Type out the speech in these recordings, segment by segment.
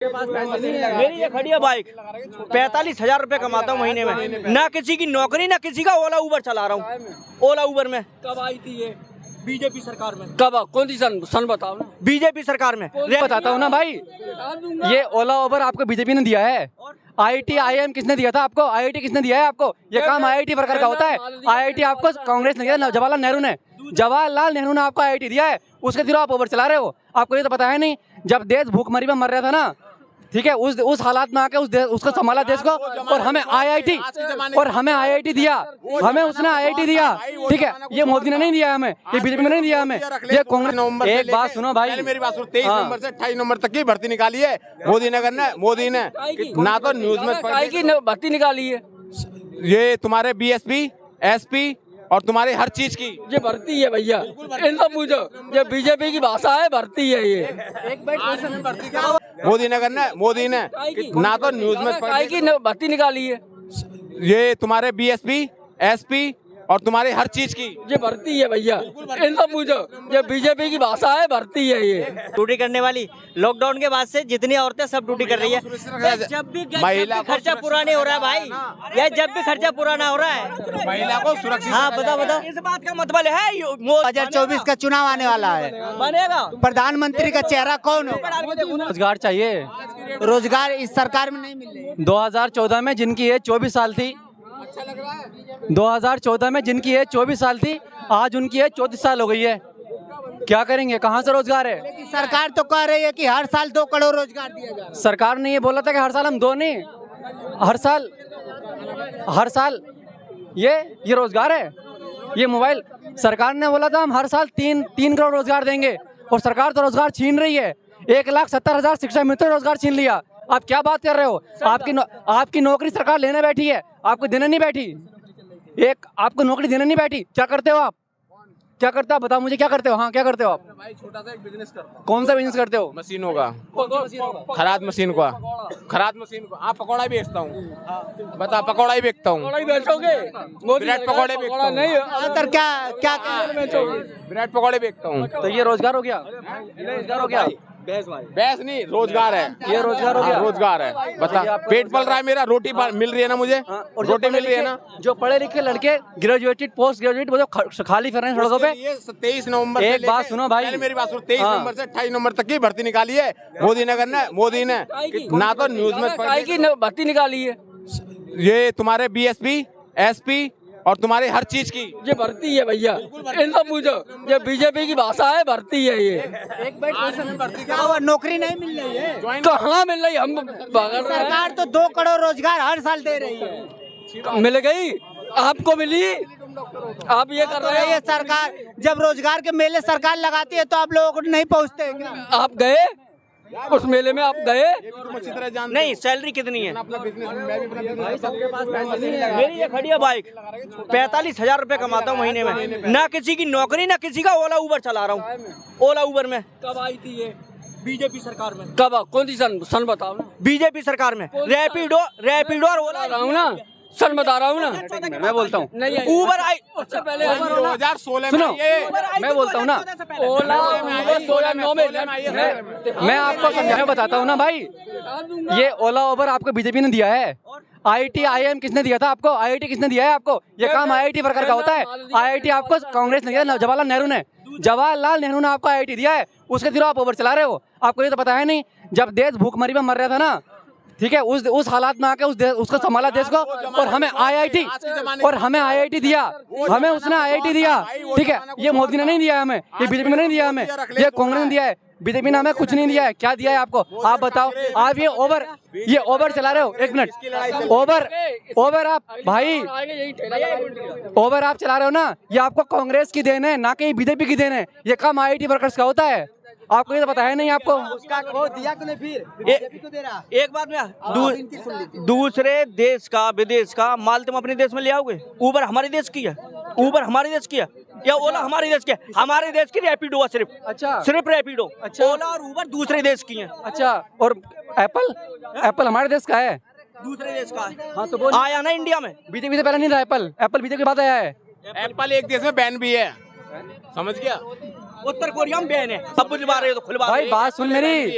मेरी ये खड़ी है बाइक, 45,000 रुपए कमाता हूँ महीने में, ना किसी की नौकरी ना किसी का, ओला उबर चला रहा हूँ। ओला उबर में कब आई थी ये? बीजेपी सरकार में। कब? कौन सी सन बताओ ना। बीजेपी सरकार में। बताता हूँ ना भाई, ये ओला उबर आपको बीजेपी ने दिया है। IIT IIM किसने दिया था आपको? IIT किसने दिया है आपको? ये काम IIT वर्कर का होता है। IIT आपको कांग्रेस ने दिया, जवाहरलाल नेहरू ने। जवाहरलाल नेहरू ने आपको IIT दिया है, उसके थ्रू आप उबर चला रहे हो। आपको ये तो पता है नहीं, जब देश भूखमरी में मर रहा था ना, ठीक है, उस हालात में आके उसको संभाला देश को, और हमें IIT दिया, हमें उसने IIT दिया, ठीक है। ये मोदी ने नहीं दिया हमें, ये बीजेपी ने नहीं दिया हमें, ये कांग्रेस। एक बात सुनो भाई, मेरी बात सुनो, 23 नवंबर से 28 नवंबर तक की भर्ती निकाली है मोदी ने ना तो न्यूज में भर्ती निकाली है। ये तुम्हारे BSP SP और तुम्हारी हर चीज की ये भर्ती है भैया, इनसे पूछो, ये बीजेपी की भाषा है, भर्ती है ये। मोदी ने ना तो न्यूज में भर्ती निकाली है। ये तुम्हारे BSP SP और तुम्हारी हर चीज की ये भर्ती है भैया, इनसे पूछो, ये बीजेपी की भाषा है, भर्ती है ये। ड्यूटी करने वाली लॉकडाउन के बाद से जितनी औरतें सब ड्यूटी कर रही है। जब भी खर्चा पूरा नहीं हो रहा है भाई, यह जब भी खर्चा पूरा ना हो रहा है, महिला को सुरक्षित। हाँ बताओ, इस बात का मतलब है 2024 का चुनाव आने वाला है, बनेगा प्रधानमंत्री का चेहरा कौन होगा? रोजगार चाहिए, रोजगार इस सरकार में नहीं मिल रही है। 2014 में जिनकी एज 24 साल थी, 2014 में जिनकी एज 24 साल थी, आज उनकी एज 34 साल हो गई है। क्या करेंगे? कहाँ से रोजगार है? लेकिन सरकार तो कह रही है कि हर साल 2 करोड़ रोजगार दिया जाए। सरकार ने ये बोला था कि हर साल हम 2 नहीं, हर साल ये रोजगार है। ये मोबाइल सरकार ने बोला था हम हर साल 3 करोड़ रोजगार देंगे, और सरकार तो रोजगार छीन रही है। 1,70,000 शिक्षा मित्र रोजगार छीन लिया। आप क्या बात कर रहे हो? आपकी नौकरी सरकार लेने बैठी है, आपको देने नहीं बैठी। आपको नौकरी देने नहीं बैठी। क्या करते हो आप? क्या करते हो? बताओ मुझे, क्या करते हो? हाँ, क्या करते हो आप? भाई छोटा सा एक बिजनेस करता हूँ। कौन सा बिजनेस करते हो? मशीनों का, खराद मशीन को। आप पकौड़ा भी बेचता हूँ, बता, पकौड़ा ही बेचता हूँ। बेचोगे? विराट पकौड़े बेचता हूँ। नहीं, विराट पकौड़े बेचता हूँ। तो ये रोजगार हो गया? रोजगार हो गया? बहस नहीं, रोजगार है ये, रोजगार हो गया। रोजगार है। बता, पेट पल रहा है मेरा, रोटी मिल रही है ना मुझे, रोटी मिल रही है ना। जो पढ़े लिखे लड़के, ग्रेजुएटेड, पोस्ट ग्रेजुएट, वो जो खाली फिर रहे हैं सड़कों पे। 23 नवंबर एक बात सुनो भाई, मेरी बात सुनो, 23 नवंबर से 28 नवंबर तक की भर्ती निकाली है मोदी ने ना तो न्यूज में भर्ती निकाली है। ये तुम्हारे BSP SP और तुम्हारी हर चीज की ये भर्ती है भैया, इनसे पूछो, ये बीजेपी की भाषा है, भर्ती है ये। नौकरी नहीं मिल रही है। कहाँ मिल रही? हम सरकार तो 2 करोड़ रोजगार हर साल दे रही है। मिल गई, आपको मिली? आप ये कर रहे हैं। ये सरकार जब रोजगार के मेले सरकार लगाती है तो आप लोगों को नहीं पहुँचते हैं क्या? आप गए उस मेले में? आप गए नहीं? सैलरी कितनी है? मेरी ये खड़ी है बाइक, 45,000 रुपए कमाता हूँ महीने में, ना किसी की नौकरी ना किसी का, ओला उबर चला रहा हूँ। ओला उबर में। कब आई थी ये? बीजेपी सरकार में। कब? कौन सी सन बताओ ना। बीजेपी सरकार में। रैपिडो और ओला हूँ ना, सन बता रहा हूँ ना। मैं बोलता हूँ, उबर आई उससे पहले 2016 सुनो, में मैं बोलता हूँ ना, ओला 2016 में मैं आपको समझाने बताता हूँ ना भाई। ये ओला उबर आपको बीजेपी ने दिया है। IIT IIM किसने दिया था आपको? IIT किसने दिया है आपको? ये काम IIT वर्कर का होता है। IIT आपको कांग्रेस ने दिया, जवाहरलाल नेहरू ने। जवाहरलाल नेहरू ने आपको IIT दिया है, उसके थ्रू आप उबर चला रहे हो। आपको ये तो पता है नहीं, जब देश भूखमरी में मर रहा था ना, ठीक है, उस हालात में आके उसको संभाला देश को, और हमें IIT दिया, हमें उसने IIT दिया, ठीक है। ये मोदी ने नहीं दिया हमें, ये बीजेपी ने नहीं दिया हमें, ये कांग्रेस ने दिया है। बीजेपी ने हमें कुछ नहीं दिया है। क्या दिया है आपको? आप बताओ। आप ये ओवर चला रहे हो। 1 मिनट, ओवर आप भाई, ओवर आप चला रहे हो ना, ये आपको कांग्रेस की देन है, ना कि बीजेपी की देन है। ये काम IIT वर्कर्स का होता है। आपको ये तो पता है नहीं आपको? उसका दिया क्यों नहीं फिर? एक बात में, दूसरे देश का, विदेश का माल तुम अपने देश में ले आओगे? उबर हमारे देश की है, उबर हमारे देश की है, या ओला हमारे देश की है? हमारे देश की रैपिडो है सिर्फ। अच्छा, सिर्फ रैपिडो। अच्छा। ओला और उबर दूसरे देश की हैं। अच्छा, और एप्पल हमारे देश का है, दूसरे देश का है। हाँ, तो आया ना इंडिया में। बीजेपी से पहले नहीं था एप्पल बीजेपी के बाद आया है। एप्पल एक देश में बैन भी है, समझ गया? उत्तर कोरिया में बैन है, सब बुलवा रहे हो तो खुलवा भाई रहे। बात सुन मेरी,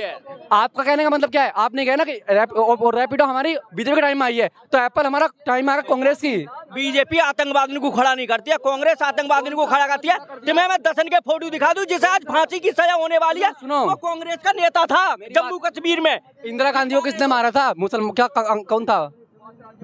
आपका कहने का मतलब क्या है? आपने कहा ना कि रैपिडो हमारी बीजेपी के टाइम में आई है, तो एप्पल हमारा टाइम आएगा कांग्रेस की। बीजेपी आतंकवादियों को खड़ा नहीं करती है, कांग्रेस आतंकवादियों को खड़ा करती है। तुम्हें मैं दसन के फोटो दिखा दूं जिसे आज फांसी की सजा होने वाली है, सुनो। वो कांग्रेस का नेता था जम्मू कश्मीर में। इंदिरा गांधी को किसने मारा था? मुसलमान क्या कौन था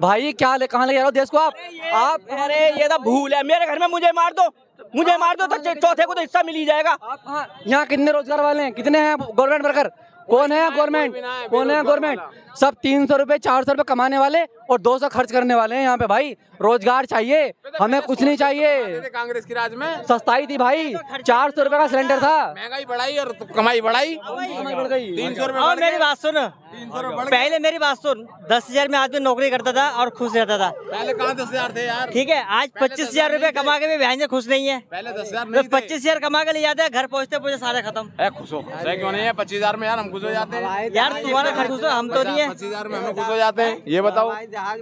भाई? क्या कहाँ ले जा रहे हो देश को आप? अरे ये तो भूल है, मेरे घर में मुझे मार दो तो चौथे को तो हिस्सा मिल ही जाएगा। आप यहाँ कितने रोजगार वाले हैं? कितने हैं गवर्नमेंट वर्कर? कौन है गवर्नमेंट? कौन है गवर्नमेंट? सब 300 रुपए 400 रुपए कमाने वाले और 200 खर्च करने वाले हैं यहाँ पे। भाई रोजगार चाहिए, हमें कुछ नहीं चाहिए। कांग्रेस की राज में सस्ताई थी भाई, 400 रुपए का सिलेंडर था। महंगाई बढ़ाई और कमाई बढ़ाई, 300 रुपए और मेरी बात सुन, पहले मेरी बात सुन, 10,000 में आदमी नौकरी करता था और खुश रहता था। पहले कहाँ 10,000 थे यार? ठीक है, आज 25,000 रुपए कमा के भी बहन खुश नहीं है। पहले 10,000 तो नहीं थे। 25,000 कमा के ले जाते हैं, घर पहुँचते पहुँचते सारे खत्म। खुश हो क्यों नहीं है? 25,000 में यार हम खुश हो जाते हैं यार तुम्हारा घर खुश हो, हम तो नहीं है। 25,000 में हम खुश हो जाते हैं, ये बताओ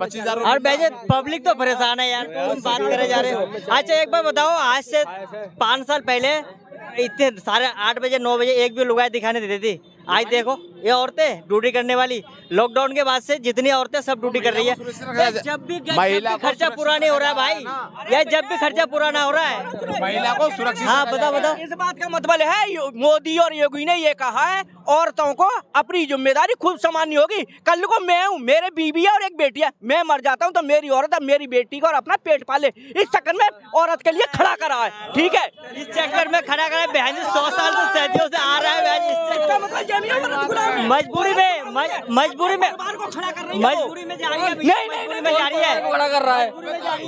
25,000 और वैसे पब्लिक तो परेशान है यार, तुम बात करे जा रहे हो। अच्छा एक बार बताओ, आज से 5 साल पहले इतने सारे 8 बजे 9 बजे एक भी लुगाई दिखाने देती थी। आज देखो ये औरतें ड्यूटी करने वाली, लॉकडाउन के बाद से जितनी औरतें सब ड्यूटी कर रही है। जब भी खर्चा पूरा नहीं हो रहा है भाई, या जब भी खर्चा पूरा ना हो रहा है, महिला को सुरक्षित। हाँ बताओ। इस बात का मतलब है मोदी और योगी ने ये कहा है औरतों को अपनी जिम्मेदारी खुद संभालनी होगी। कल को मैं हूँ, मेरे बीवी है और एक बेटी है, मैं मर जाता हूँ तो मेरी औरत है मेरी बेटी को और अपना पेट पाले, इस चक्कर में औरत के लिए खड़ा करा है। ठीक है, इस चक्कर में खड़ा करे बहन 100 साल से सदियों से आ रहा है बहन, मजबूरी में जा रही है, नहीं, मजबूरी में जा रही है। खड़ा कर रहा है।